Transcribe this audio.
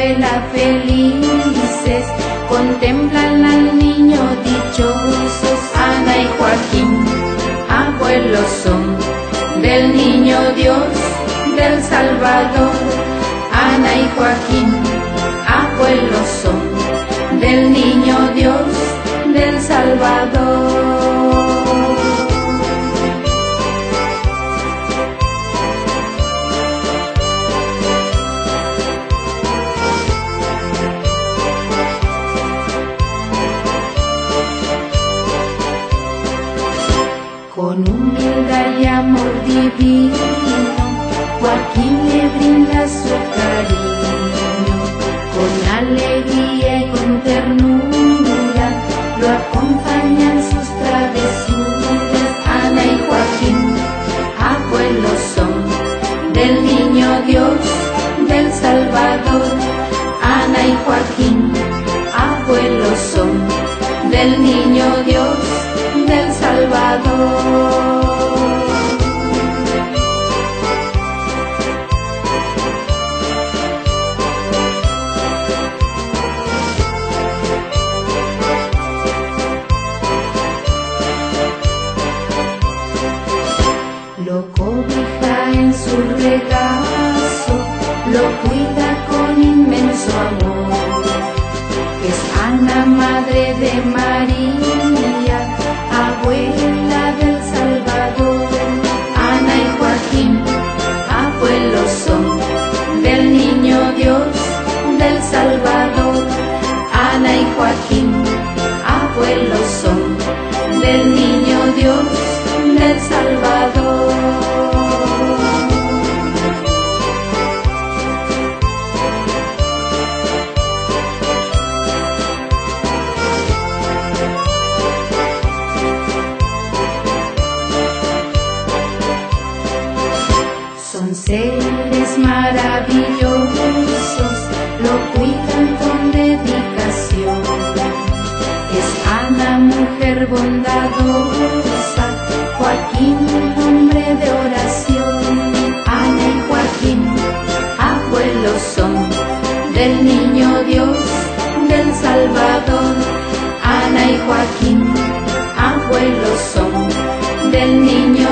abuela felices contemplan al niño dichosos. Ana y Joaquín, abuelos son del niño Dios, del Salvador. Ana y Joaquín, abuelos son del niño Dios, del Salvador. Con humildad y amor divino, Joaquín le brinda su cariño. Con alegría y con ternura lo acompañan sus travesuras. Ana y Joaquín, abuelos son del niño Dios, del Salvador. Ana y Joaquín, abuelos son del niño Dios, del Salvador. Lo cobija en su regazo, lo cuida con inmenso amor. Es Ana, madre de María, abuela del Salvador. Ana y Joaquín, abuelos son del niño Dios, del Salvador. Ana y Joaquín, abuelos son del niño Dios, del Salvador. Son seres maravillosos, lo cuidan con dedicación. Es Ana, mujer bondadosa, Joaquín, un hombre de oración. Ana y Joaquín, abuelos son del niño Dios, del Salvador. Ana y Joaquín, abuelos son del niño